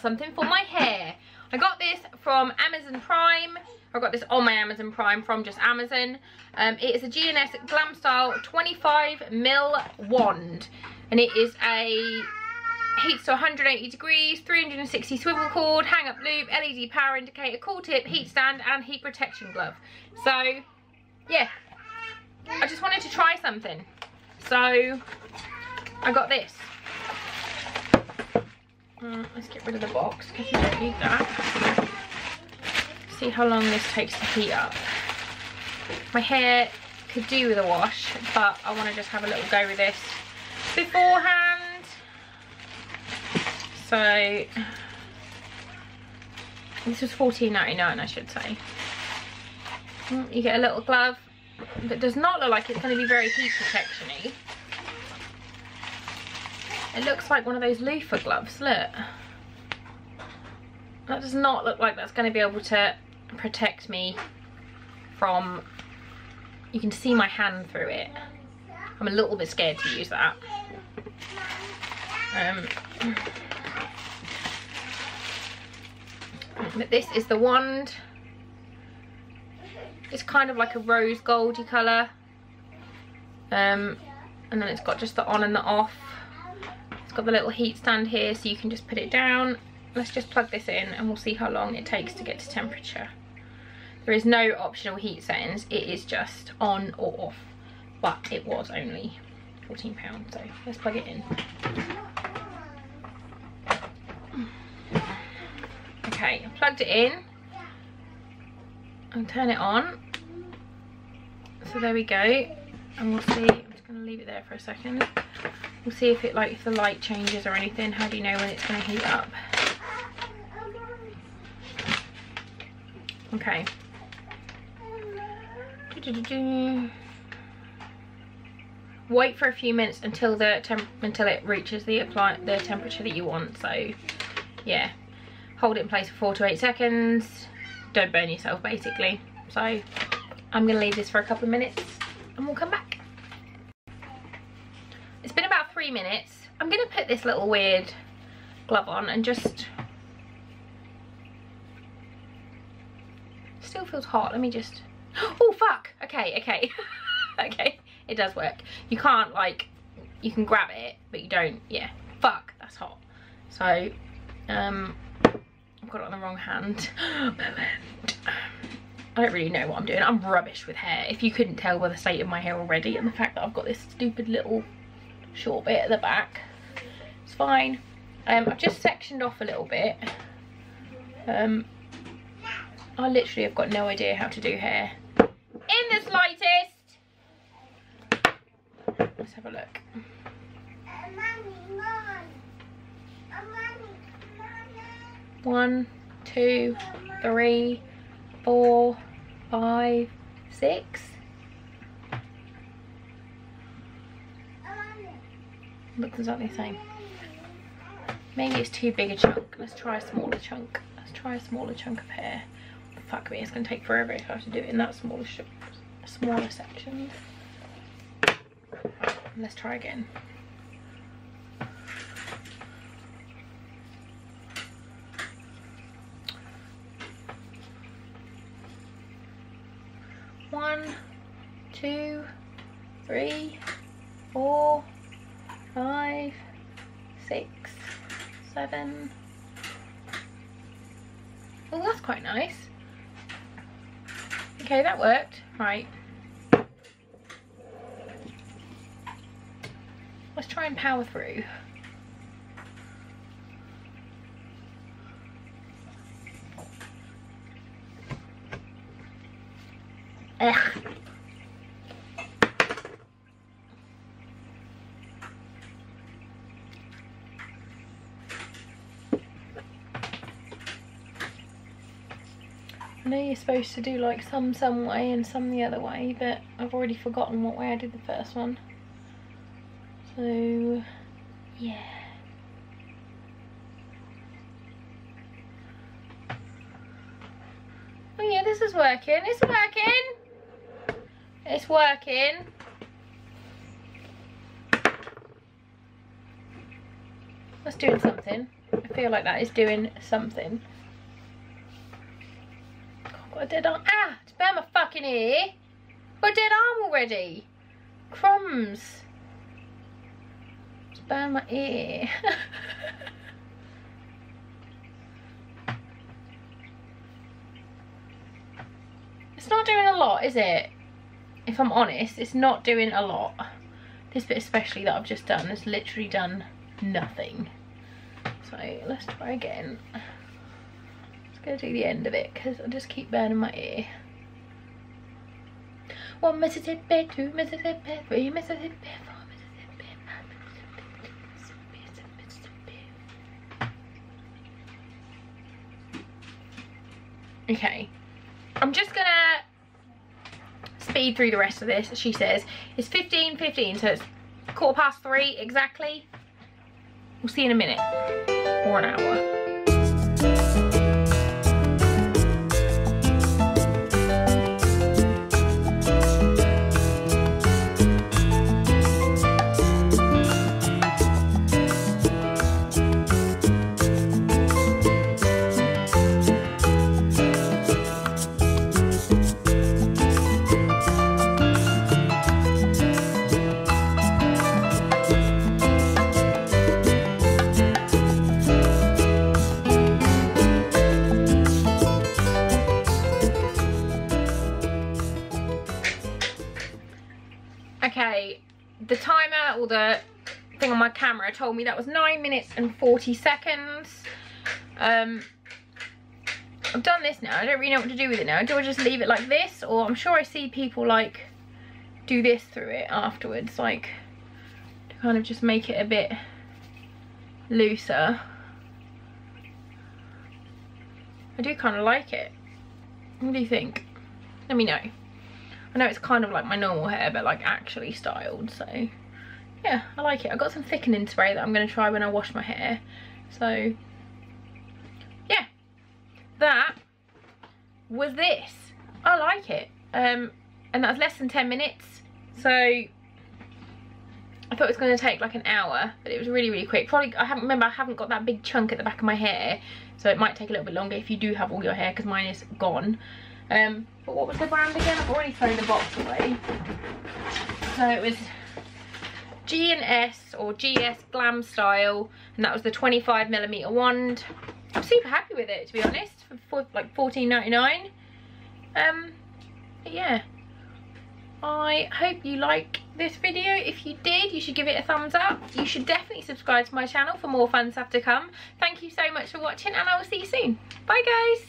something for my hair. I got this from Amazon Prime. I got this on my Amazon Prime from just Amazon. It is a G&S Glam Style 25mm wand. And it is a heats to 180 degrees, 360 swivel cord, hang up loop, LED power indicator, cool tip, heat stand and heat protection glove. So yeah, I just wanted to try something. So I got this. Let's get rid of the box because we don't need that. See how long this takes to heat up. My hair could do with a wash, but I want to just have a little go with this beforehand. So this was $14.99, I should say. You get a little glove that does not look like it's going to be very heat protection-y. It looks like one of those loofah gloves, look. That does not look like that's going to be able to protect me from, you can see my hand through it. I'm a little bit scared to use that. But this is the wand. It's kind of like a rose goldy colour. And then it's got just the on and the off. It's got the little heat stand here so you can just put it down. Let's just plug this in and we'll see how long it takes to get to temperature. There is no optional heat settings, it is just on or off. But it was only £14, so let's plug it in. Okay, I plugged it in. And turn it on. So there we go. And we'll see, I'm just gonna leave it there for a second. We'll see if if the light changes or anything. How do you know when it's going to heat up? Okay. Wait for a few minutes until it reaches the temperature that you want. So yeah, hold it in place for 4 to 8 seconds. Don't burn yourself, basically. So I'm going to leave this for a couple of minutes and we'll come back. It's been about 3 minutes. I'm going to put this little weird glove on and just... Still feels hot. Let me just... Oh, fuck! Okay, okay. Okay, it does work. You can't, you can grab it, but you don't... Yeah, fuck, that's hot. So, I've got it on the wrong hand. I don't really know what I'm doing. I'm rubbish with hair. If you couldn't tell by the state of my hair already and the fact that I've got this stupid little short bit at the back, it's fine. I've just sectioned off a little bit. I literally have got no idea how to do hair in the slightest. Let's have a look. 1, 2, 3, 4, 5, 6. Looks exactly the same. Maybe it's too big a chunk. Let's try a smaller chunk. Let's try a smaller chunk of hair. Fuck me, it's going to take forever if I have to do it in that smaller section. Let's try again. One, 2, 3, 4, 5, 6, 7. Oh, that's quite nice. Okay, that worked. Right. Let's try and power through. Ugh. I know you're supposed to do like some way and some the other way, but I've already forgotten what way I did the first one. So, yeah. Oh yeah, this is working. It's working. It's working. That's doing something. I feel like that is doing something. I've got a dead arm. Ah, it's burned my fucking ear. Got a dead arm already. Crumbs. It's burned my ear. It's not doing a lot, is it? If I'm honest, it's not doing a lot. This bit especially that I've just done has literally done nothing. So let's try again. Let's go do the end of it because I just keep burning my ear. 1 Mississippi, 2 Mississippi, 3 Mississippi, 4 Mississippi, 5 Mississippi. Okay, I'm just gonna speed through the rest of this. She says it's 15:15, so it's 3:15 exactly. We'll see in a minute or an hour. Okay, the timer or the thing on my camera told me that was 9 minutes and 40 seconds. I've done this now. I don't really know what to do with it now. Do I just leave it like this? Or I'm sure I see people like do this through it afterwards, like to kind of just make it a bit looser. I do kind of like it. What do you think? Let me know. I know it's kind of like my normal hair, but like actually styled, so yeah, I like it. I got some thickening spray that I'm going to try when I wash my hair. So yeah, that was this. I like it. And that was less than 10 minutes. So I thought it was going to take like an hour, but it was really, really quick. Probably, I haven't got that big chunk at the back of my hair, so it might take a little bit longer if you do have all your hair, because mine is gone. But what was the brand again? I've already thrown the box away. So it was G&S or GS Glam Style, and that was the 25mm wand. I'm super happy with it, to be honest, for like $14.99. But yeah, I hope you like this video. If you did, you should give it a thumbs up. You should definitely subscribe to my channel for more fun stuff to come. Thank you so much for watching, and I will see you soon. Bye guys.